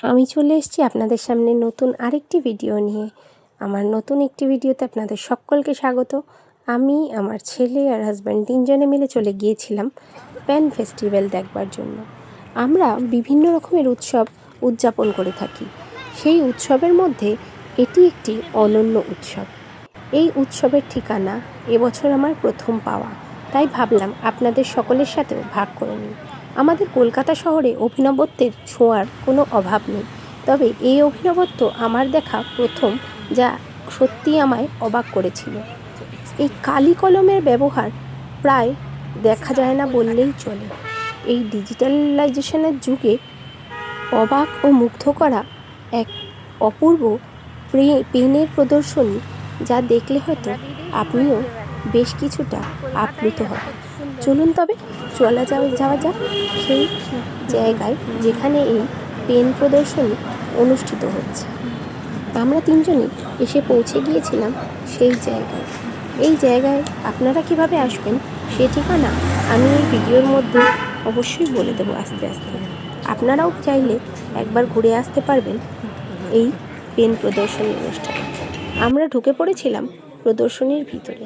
আমি চলে এসেছি আপনাদের সামনে নতুন আরেকটি ভিডিও নিয়ে। আমার নতুন একটি ভিডিওতে আপনাদের সকলকে স্বাগত। আমি আমার ছেলে আর হাজব্যান্ড তিনজনে মিলে চলে গিয়েছিলাম পেন ফেস্টিভ্যাল দেখবার জন্য। আমরা বিভিন্ন রকমের উৎসব উদযাপন করে থাকি, সেই উৎসবের মধ্যে এটি একটি অনন্য উৎসব। এই উৎসবের ঠিকানা এবছর আমার প্রথম পাওয়া, তাই ভাবলাম আপনাদের সকলের সাথেও ভাগ করে নিই। আমাদের কলকাতা শহরে অভিনবত্বের ছোঁয়ার কোনো অভাব নেই, তবে এই অভিনবত্ব আমার দেখা প্রথম, যা সত্যিই আমায় অবাক করেছিল। এই কালি কলমের ব্যবহার প্রায় দেখা যায় না বললেই চলে। এই ডিজিটালাইজেশনের যুগে অবাক ও মুগ্ধ করা এক অপূর্ব পেনের প্রদর্শনী, যা দেখলে হয়তো আপনিও বেশ কিছুটা আপ্লুত হবেন। চলুন তবে যাওয়া যাক সেই জায়গায় যেখানে এই পেন প্রদর্শনী অনুষ্ঠিত হচ্ছে। আমরা তিনজনই এসে পৌঁছে গিয়েছিলাম সেই জায়গায়। এই জায়গায় আপনারা কিভাবে আসবেন সে ঠিকানা আমি এই ভিডিওর মধ্যে অবশ্যই বলে দেবো আস্তে আস্তে। আপনারাও চাইলে একবার ঘুরে আসতে পারবেন এই পেন প্রদর্শনী অনুষ্ঠানে। আমরা ঢুকে পড়েছিলাম প্রদর্শনীর ভিতরে।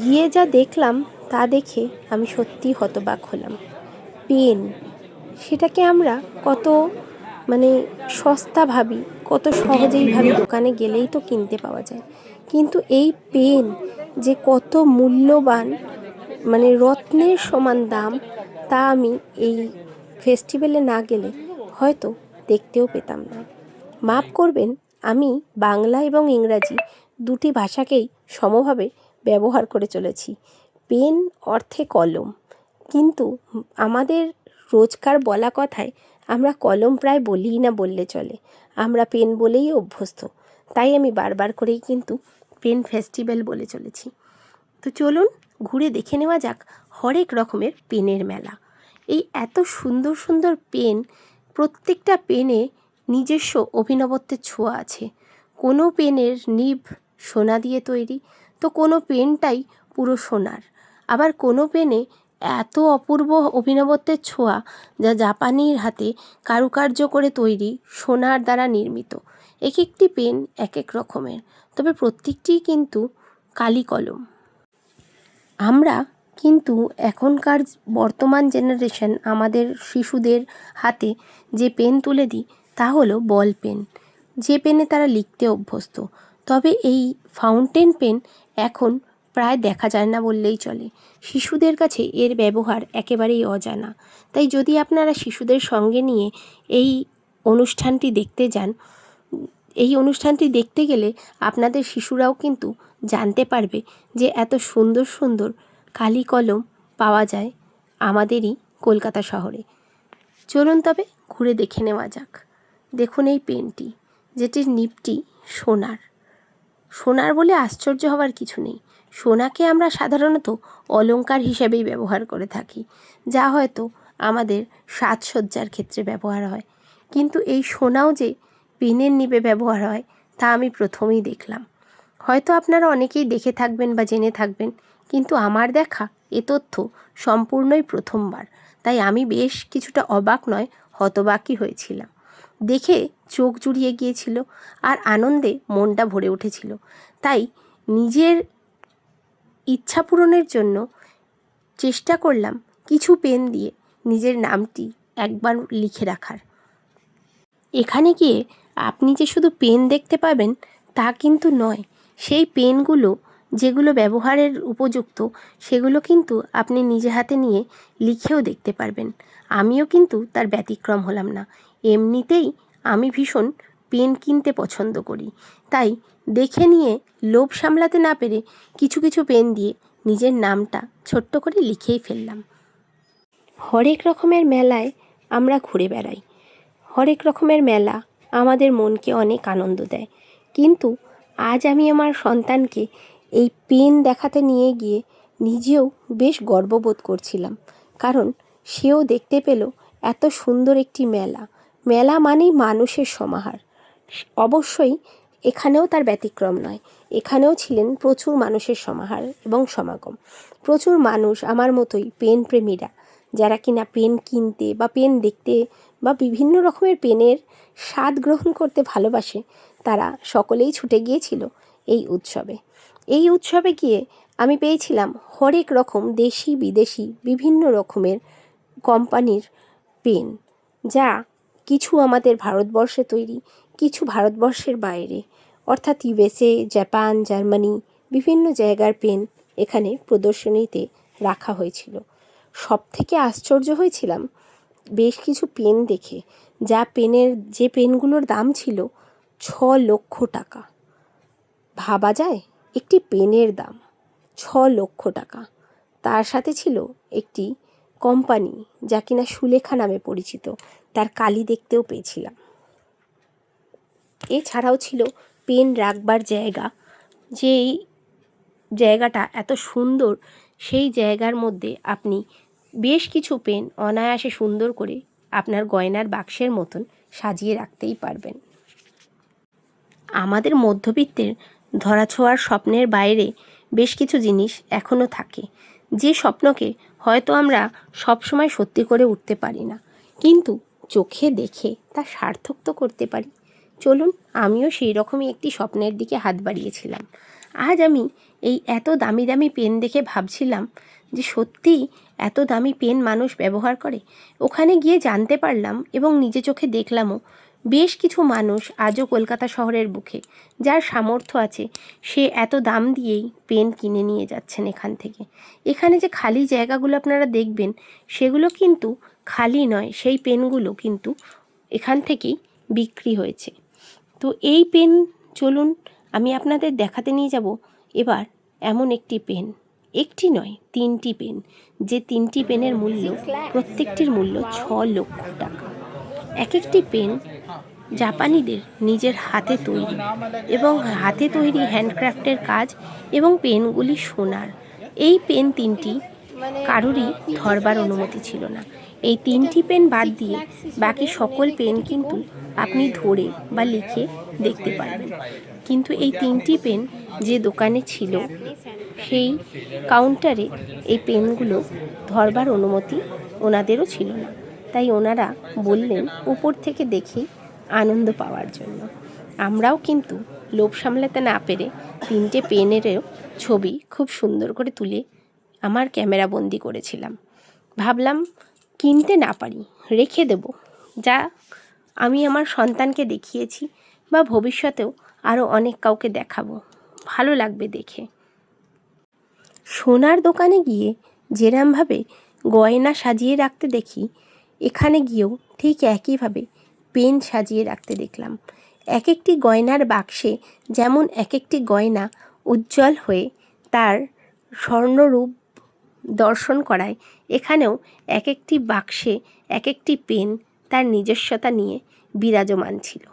গিয়ে যা দেখলাম তা দেখে আমি সত্যি হতবাক হলাম। পেন, সেটাকে আমরা কত সস্তা ভাবি, কত সহজেই ভাবি দোকানে গেলেই তো কিনতে পাওয়া যায়, কিন্তু এই পেন যে কত মূল্যবান, রত্নের সমান দাম, তা আমি এই ফেস্টিভ্যালে না গেলে হয়তো দেখতেও পেতাম না। মাফ করবেন, আমি বাংলা এবং ইংরাজি দুটি ভাষাকেই সমভাবে ব্যবহার করে চলেছি। পেন অর্থে কলম, কিন্তু আমাদের রোজকার বলা কথায় আমরা কলম প্রায় বলিই না বললে চলে, আমরা পেন বলেই অভ্যস্ত। তাই আমি বারবার করেই কিন্তু পেন ফেস্টিভ্যাল বলে চলেছি। তো চলুন ঘুরে দেখে নেওয়া যাক হরেক রকমের পেনের মেলা। এই এত সুন্দর সুন্দর পেন, প্রত্যেকটা পেনে নিজস্ব অভিনবত্বের ছোঁয়া আছে। কোনো পেনের নিব সোনা দিয়ে তৈরি, তো কোনো পেনটাই পুরো সোনার। আবার কোনো পেনে এত অপূর্ব অভিনবত্বের ছোঁয়া, যা জাপানির হাতে কারুকার্য করে তৈরি, সোনার দ্বারা নির্মিত। এক একটি পেন এক এক রকমের, তবে প্রত্যেকটিই কিন্তু কালি কলম। আমরা কিন্তু এখনকার বর্তমান জেনারেশন আমাদের শিশুদের হাতে যে পেন তুলে দিই তা হলো বল পেন, যে পেনে তারা লিখতে অভ্যস্ত। তবে এই ফাউন্টেন পেন এখন প্রায় দেখা যায় না বললেই চলে। শিশুদের কাছে এর ব্যবহার একেবারেই অজানা। তাই যদি আপনারা শিশুদের সঙ্গে নিয়ে এই অনুষ্ঠানটি দেখতে যান, এই অনুষ্ঠানটি দেখতে গেলে আপনাদের শিশুরাও কিন্তু জানতে পারবে যে এত সুন্দর সুন্দর কালি কলম পাওয়া যায় আমাদেরই কলকাতা শহরে। চলুন তবে ঘুরে দেখে নেওয়া যাক। দেখুন এই পেনটি, যেটির নিবটি সোনার। সোনার বলে আশ্চর্য হওয়ার কিছু নেই। সোনাকে আমরা সাধারণত অলংকার হিসেবেই ব্যবহার করে থাকি, যা হয়তো আমাদের সাজসজ্জার ক্ষেত্রে ব্যবহার হয়, কিন্তু এই সোনাও যে পেনের নিবে ব্যবহার হয় তা আমি প্রথমেই দেখলাম। হয়তো আপনারা অনেকেই দেখে থাকবেন বা জেনে থাকবেন, কিন্তু আমার দেখা এ তথ্য সম্পূর্ণই প্রথমবার। তাই আমি বেশ কিছুটা অবাক নয়, হতবাকই হয়েছিলাম। দেখে চোখ জুড়িয়ে গিয়েছিল আর আনন্দে মনটা ভরে উঠেছিল। তাই নিজের ইচ্ছা পূরণের জন্য চেষ্টা করলাম কিছু পেন দিয়ে নিজের নামটি একবার লিখে রাখার। এখানে গিয়ে আপনি যে শুধু পেন দেখতে পাবেন তা কিন্তু নয়, সেই পেনগুলো যেগুলো ব্যবহারের উপযুক্ত সেগুলো কিন্তু আপনি নিজে হাতে নিয়ে লিখেও দেখতে পারবেন। আমিও কিন্তু তার ব্যতিক্রম হলাম না। এমনিতেই আমি ভীষণ পেন কিনতে পছন্দ করি, তাই দেখে নিয়ে লোভ সামলাতে না পেরে কিছু কিছু পেন দিয়ে নিজের নামটা ছোট্ট করে লিখেই ফেললাম। হরেক রকমের মেলায় আমরা ঘুরে বেড়াই, হরেক রকমের মেলা আমাদের মনকে অনেক আনন্দ দেয়, কিন্তু আজ আমি আমার সন্তানকে এই পেন দেখাতে নিয়ে গিয়ে নিজেও বেশ গর্ববোধ করছিলাম, কারণ সেও দেখতে পেল এত সুন্দর একটি মেলা। মেলা মানেই মানুষের সমাহার। অবশ্যই এখানেও তার ব্যতিক্রম নয়, এখানেও ছিলেন প্রচুর মানুষের সমাহার এবং সমাগম। প্রচুর মানুষ আমার মতোই পেন প্রেমীরা, যারা কিনা পেন কিনতে বা পেন দেখতে বা বিভিন্ন রকমের পেনের স্বাদ গ্রহণ করতে ভালোবাসে তারা সকলেই ছুটে গিয়েছিল এই উৎসবে। এই উৎসবে গিয়ে আমি পেয়েছিলাম হরেক রকম দেশি বিদেশি বিভিন্ন রকমের কোম্পানির পেন, যা কিছু আমাদের ভারতবর্ষে তৈরি, কিছু ভারতবর্ষের বাইরে, অর্থাৎ ইউএসএ, জাপান, জার্মানি বিভিন্ন জায়গার পেন এখানে প্রদর্শনীতে রাখা হয়েছিল। সবথেকে আশ্চর্য হয়েছিলাম বেশ কিছু পেন দেখে, যে পেনগুলোর দাম ছিল 6 লক্ষ টাকা। ভাবা যায় একটি পেনের দাম 6 লক্ষ টাকা। তার সাথে ছিল একটি কোম্পানি যা কিনা সুলেখা নামে পরিচিত, তার কালি দেখতেও পেয়েছিলাম। এছাড়াও ছিল পেন রাখবার জায়গা, যেই জায়গাটা এত সুন্দর, সেই জায়গার মধ্যে আপনি বেশ কিছু পেন অনায়াসে সুন্দর করে আপনার গয়নার বাক্সের মতন সাজিয়ে রাখতেই পারবেন। আমাদের মধ্যবিত্তের ধরাছোঁয়ার স্বপ্নের বাইরে বেশ কিছু জিনিস এখনও থাকে, যে স্বপ্নকে হয়তো আমরা সবসময় সত্যি করে উঠতে পারি না, কিন্তু চোখে দেখে তা সার্থক তো করতে পারি। চলুন, আমিও সেই রকমই একটি স্বপ্নের দিকে হাত বাড়িয়েছিলাম। আজ আমি এই এত দামি দামি পেন দেখে ভাবছিলাম যে সত্যিই এত দামি পেন মানুষ ব্যবহার করে। ওখানে গিয়ে জানতে পারলাম এবং নিজে চোখে দেখলামও, বেশ কিছু মানুষ আজও কলকাতা শহরের বুকে, যার সামর্থ্য আছে, সে এত দাম দিয়েই পেন কিনে নিয়ে যাচ্ছেন এখান থেকে। এখানে যে খালি জায়গাগুলো আপনারা দেখবেন, সেগুলো কিন্তু খালি নয়, সেই পেনগুলো কিন্তু এখান থেকেই বিক্রি হয়েছে। তো এই পেন, চলুন আমি আপনাদের দেখাতে নিয়ে যাব এবার এমন একটি পেন, একটি নয় 3টি পেন, যে 3টি পেনের মূল্য, প্রত্যেকটির মূল্য 6 লক্ষ টাকা। এক একটি পেন জাপানিদের নিজের হাতে তৈরি, এবং হাতে তৈরি হ্যান্ডক্রাফটের কাজ, এবং পেনগুলি সোনার। এই পেন 3টি কারোরই ধরবার অনুমতি ছিল না। এই 3টি পেন বাদ দিয়ে বাকি সকল পেন কিন্তু আপনি ধরে বা লিখে দেখতে পারবেন, কিন্তু এই 3টি পেন যে দোকানে ছিল, সেই কাউন্টারে এই পেনগুলো ধরবার অনুমতি ওনাদেরও ছিল না। তাই ওনারা বললেন উপর থেকে দেখেই আনন্দ পাওয়ার জন্য। আমরাও কিন্তু লোভ সামলাতে না পেরে 3টে পেনেরও ছবি খুব সুন্দর করে তুলে আমার ক্যামেরা বন্দি করেছিলাম। ভাবলাম কিনতে না পারি, রেখে দেব, যা আমি আমার সন্তানকে দেখিয়েছি বা ভবিষ্যতেও আরও অনেক কাউকে দেখাবো, ভালো লাগবে দেখে। সোনার দোকানে গিয়ে যেরমভাবে গয়না সাজিয়ে রাখতে দেখি, এখানে গিয়েও ঠিক একইভাবে পেন সাজিয়ে রাখতে দেখলাম। এক একটি গয়নার বাক্সে যেমন এক একটি গয়না উজ্জ্বল হয়ে তার স্বর্ণরূপ দর্শন করায়, এখানেও এক একটি বাক্সে এক একটি পেন তার নিজস্বতা নিয়ে বিরাজমান ছিল।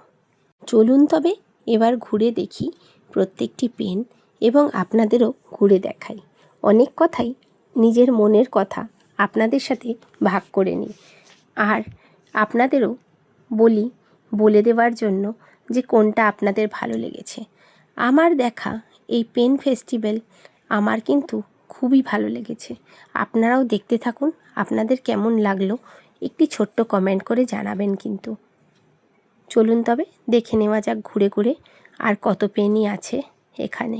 চলুন তবে এবার ঘুরে দেখি প্রত্যেকটি পেন, এবং আপনাদেরও ঘুরে দেখাই। অনেক কথাই, নিজের মনের কথা আপনাদের সাথে ভাগ করে নিই, আর আপনাদেরও বলে দেওয়ার জন্য যে কোনটা আপনাদের ভালো লেগেছে। আমার দেখা এই পেন ফেস্টিভ্যাল আমার কিন্তু খুবই ভালো লেগেছে। আপনারাও দেখতে থাকুন, আপনাদের কেমন লাগলো একটি ছোট্ট কমেন্ট করে জানাবেন কিন্তু। চলুন তবে দেখে নেওয়া যাক ঘুরে ঘুরে আর কত পেনই আছে এখানে।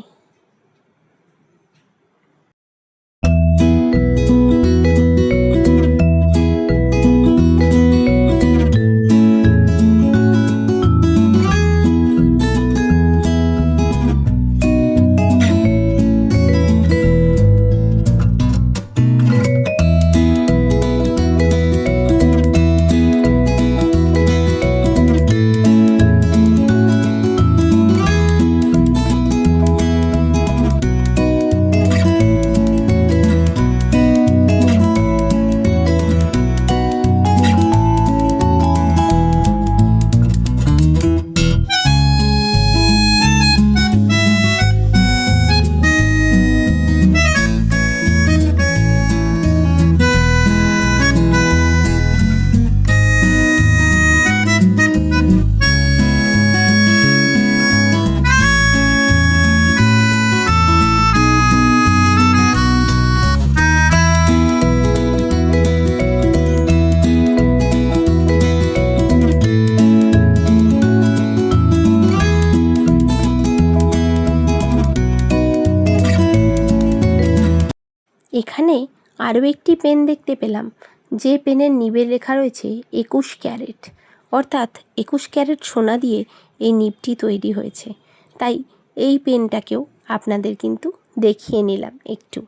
সামনে আরও একটি পেন দেখতে পেলাম, যে পেনের নিবের লেখা রয়েছে 21 ক্যারেট, অর্থাৎ 21 ক্যারেট সোনা দিয়ে এই নিবটি তৈরি হয়েছে। তাই এই পেনটাকেও আপনাদের কিন্তু দেখিয়ে নিলাম একটু।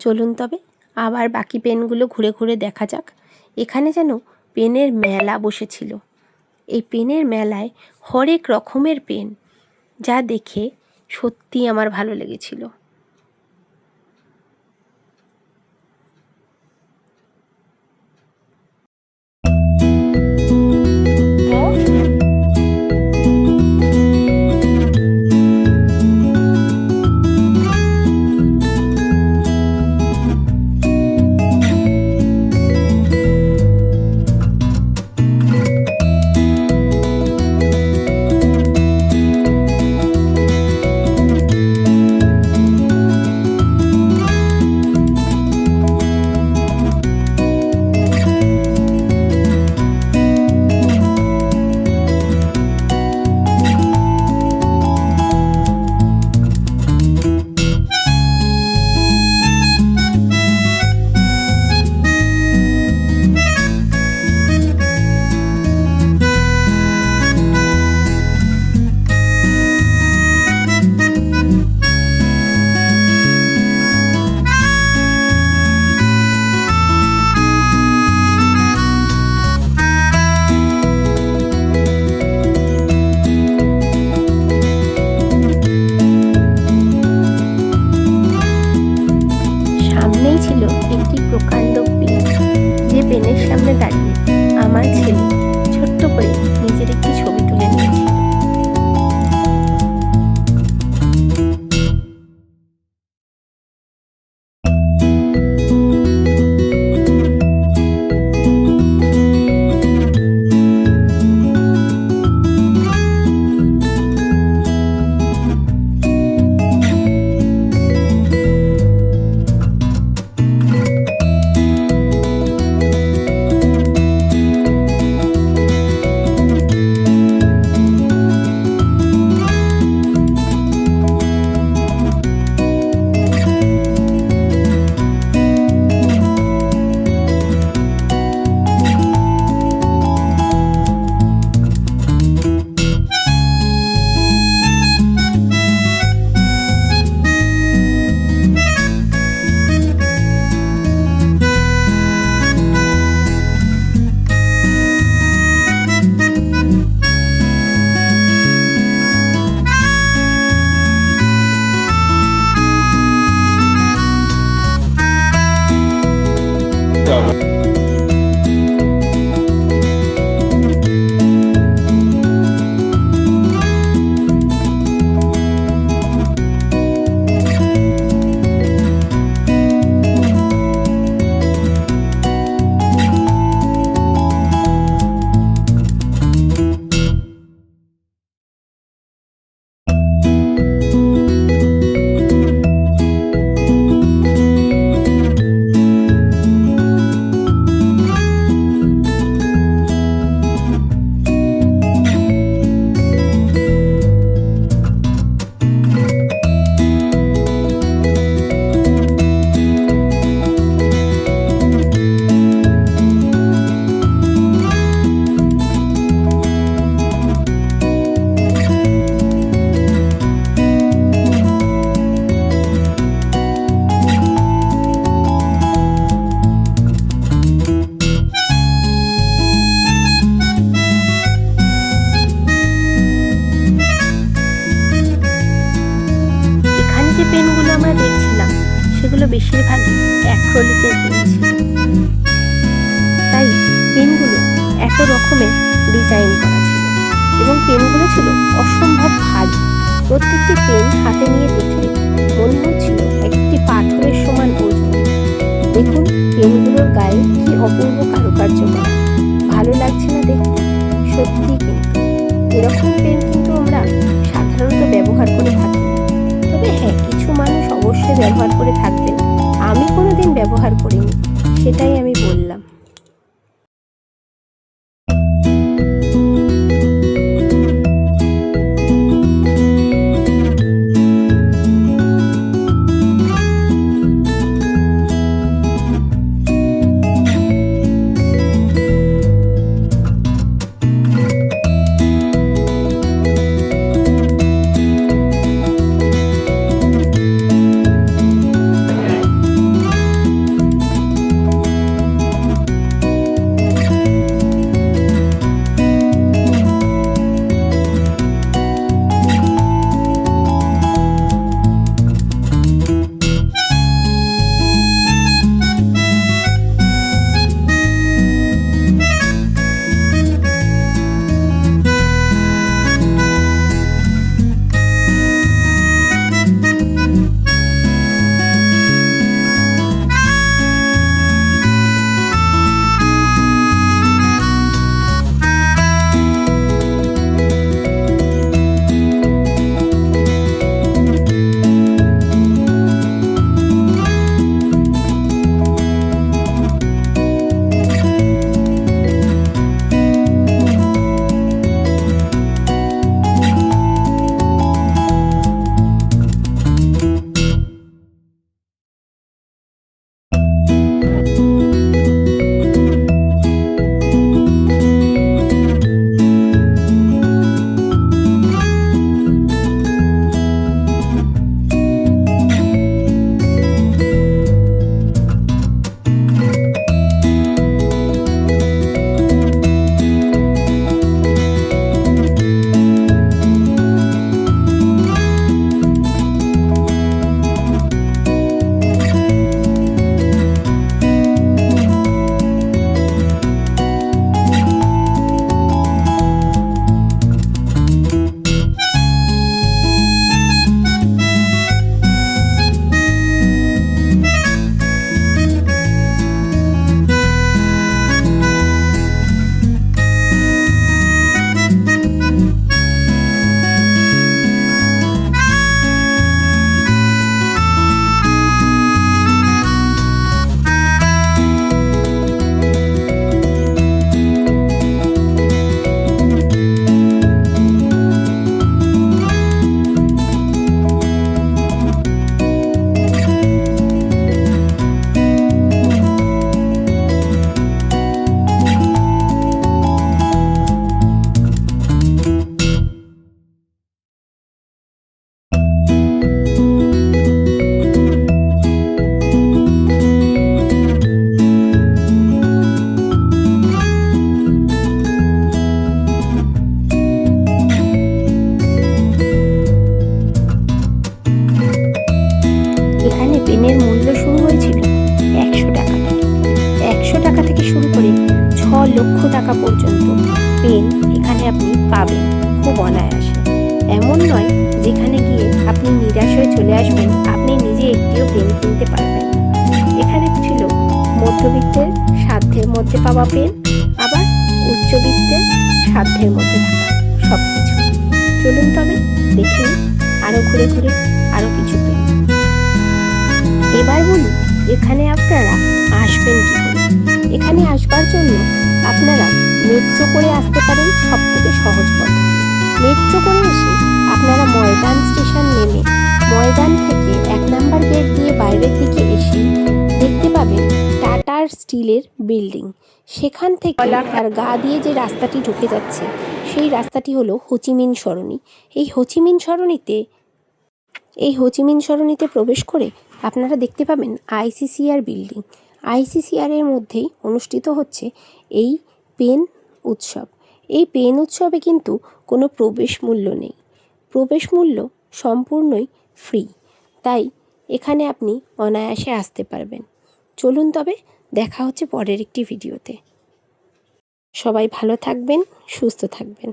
চলুন তবে আবার বাকি পেনগুলো ঘুরে ঘুরে দেখা যাক। এখানে যেন পেনের মেলা বসেছিল। এই পেনের মেলায় হরেক রকমের পেন, যা দেখে সত্যি আমার ভালো লেগেছিল। ছিল একটি প্রকাণ্ড পেন, যে পেনের সামনে দাঁড়িয়ে আমার ছেলে ছোট্ট করে নিজের একটি ছবি তুলে নিয়েছিল। যে পেনগুলো আমরা দেখছিলাম সেগুলো বেশিরভাগই অ্যাক্রিলিকের পেন ছিল, তাই পেনগুলো এত রকমের ডিজাইন করা ছিল এবং পেনগুলো ছিল অসম্ভব ভারী। প্রত্যেকটি পেন হাতে নিয়ে দেখলে মনে হচ্ছিল একটি পাথরের সমান ওজন। দেখুন পেনগুলোর গায়ে কি অপূর্ব কারুকার্য করা, ভালো লাগছে না দেখতে? সত্যি কিন্তু এরকম পেন কিন্তু আমরা সাধারণত ব্যবহার করে থাকি। তবে হ্যাঁ, কিছু মানুষ অবশ্যই ব্যবহার করে থাকবেন, আমি কোনোদিন ব্যবহার করিনি, সেটাই আমি বললাম। টাকা পর্যন্ত পেন এখানে আপনি পাবেন খুব অনায়াসে। এমন নয় যেখানে গিয়ে আপনি নিরাশ হয়ে চলে আসবেন, আপনি নিজে একটিও পেন কিনতে পারবেন। এখানে ছিল মধ্যবিত্তের সাধ্যের মধ্যে পাওয়া পেন, আবার উচ্চবিত্তের সাধ্যের মধ্যে থাকা সব কিছু। চলুন তবে দেখে নিই আরও ঘুরে ঘুরে আরও কিছু পেন। এবার বলি এখানে আপনারা আসবেন কী করে। এখানে আসবার জন্য আপনারা মেট্রো করে আসতে পারেন, সব থেকে সহজ পদ্ধতি। মেট্রো করে এসে আপনারা ময়দান স্টেশন নেমে ময়দান থেকে 1 নম্বর গেট দিয়ে বাইরের দিকে এসে দেখতে পাবেন টাটার স্টিলের বিল্ডিং। সেখান থেকে আর গা দিয়ে যে রাস্তাটি ঢুকে যাচ্ছে সেই রাস্তাটি হলো হোচিমিন সরণি। এই হোচিমিন সরণিতে প্রবেশ করে আপনারা দেখতে পাবেন আইসিসিআর বিল্ডিং। আইসিসিআর এর মধ্যেই অনুষ্ঠিত হচ্ছে এই পেন উৎসব। এই পেন উৎসবে কিন্তু কোনো প্রবেশ মূল্য নেই, প্রবেশ মূল্য সম্পূর্ণই ফ্রি, তাই এখানে আপনি অনায়াসে আসতে পারবেন। চলুন তবে দেখা হচ্ছে পরের একটি ভিডিওতে। সবাই ভালো থাকবেন, সুস্থ থাকবেন।